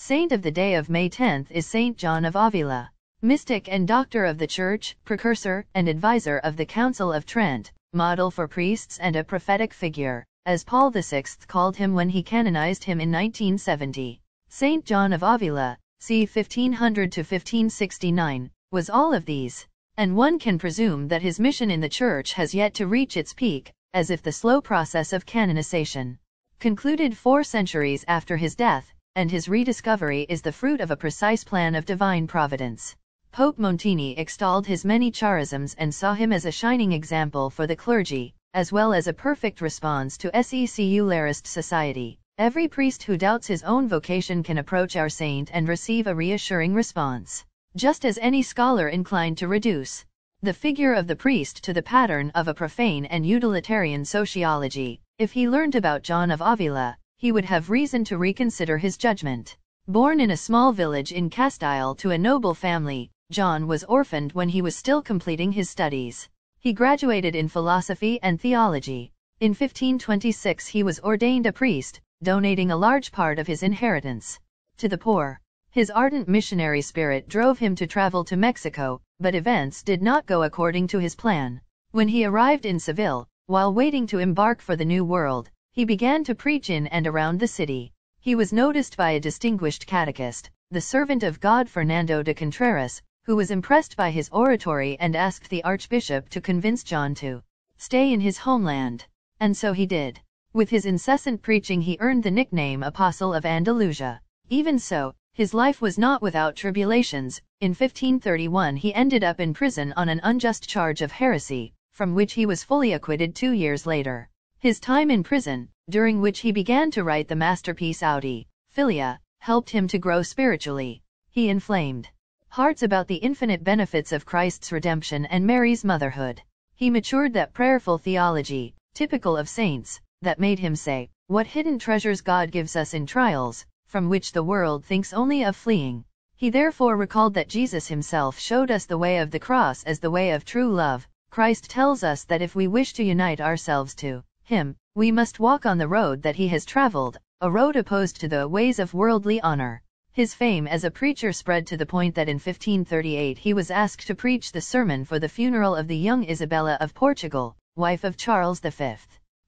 Saint of the day of May 10 is Saint John of Avila, mystic and doctor of the Church, precursor and advisor of the Council of Trent, model for priests and a prophetic figure, as Paul VI called him when he canonized him in 1970. Saint John of Avila, c. 1500 to 1569, was all of these, and one can presume that his mission in the Church has yet to reach its peak, as if the slow process of canonization concluded 4 centuries after his death, and his rediscovery is the fruit of a precise plan of divine providence. Pope Montini extolled his many charisms and saw him as a shining example for the clergy, as well as a perfect response to secularist society. Every priest who doubts his own vocation can approach our saint and receive a reassuring response. Just as any scholar inclined to reduce the figure of the priest to the pattern of a profane and utilitarian sociology, if he learned about John of Avila, he would have reason to reconsider his judgment. Born in a small village in Castile to a noble family, John was orphaned when he was still completing his studies. He graduated in philosophy and theology. In 1526 he was ordained a priest, donating a large part of his inheritance to the poor. His ardent missionary spirit drove him to travel to Mexico, but events did not go according to his plan. When he arrived in Seville, while waiting to embark for the New World, he began to preach in and around the city. He was noticed by a distinguished catechist, the servant of God Fernando de Contreras, who was impressed by his oratory and asked the archbishop to convince John to stay in his homeland. And so he did. With his incessant preaching he earned the nickname Apostle of Andalusia. Even so, his life was not without tribulations. In 1531 he ended up in prison on an unjust charge of heresy, from which he was fully acquitted 2 years later. His time in prison, during which he began to write the masterpiece AVILA, helped him to grow spiritually. He inflamed hearts about the infinite benefits of Christ's redemption and Mary's motherhood. He matured that prayerful theology, typical of saints, that made him say, "What hidden treasures God gives us in trials, from which the world thinks only of fleeing." He therefore recalled that Jesus himself showed us the way of the cross as the way of true love. Christ tells us that if we wish to unite ourselves to him, we must walk on the road that he has traveled, a road opposed to the ways of worldly honor. His fame as a preacher spread to the point that in 1538 he was asked to preach the sermon for the funeral of the young Isabella of Portugal, wife of Charles V.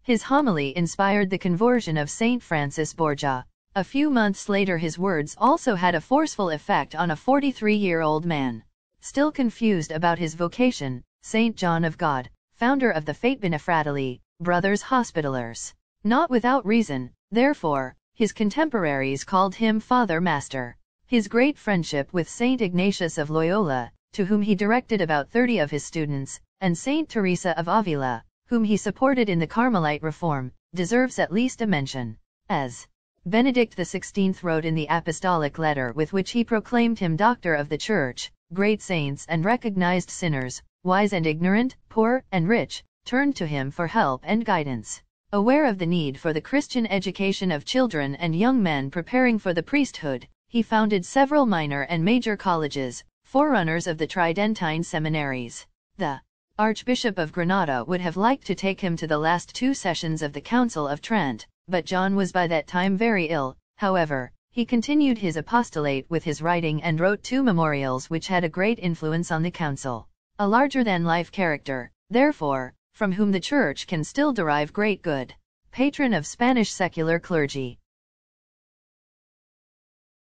His homily inspired the conversion of Saint Francis Borgia. A few months later his words also had a forceful effect on a 43-year-old man. Still confused about his vocation, Saint John of God, founder of the Fatima Fratelli, Brothers Hospitallers. Not without reason, therefore, his contemporaries called him Father Master. His great friendship with Saint Ignatius of Loyola, to whom he directed about 30 of his students, and Saint Teresa of Avila, whom he supported in the Carmelite reform, deserves at least a mention. As Benedict XVI wrote in the apostolic letter with which he proclaimed him Doctor of the Church, great saints and recognized sinners, wise and ignorant, poor and rich, turned to him for help and guidance. Aware of the need for the Christian education of children and young men preparing for the priesthood, he founded several minor and major colleges, forerunners of the Tridentine seminaries. The Archbishop of Granada would have liked to take him to the last 2 sessions of the Council of Trent, but John was by that time very ill. However, he continued his apostolate with his writing and wrote 2 memorials which had a great influence on the council. A larger-than-life character, therefore, from whom the Church can still derive great good. Patron of Spanish secular clergy.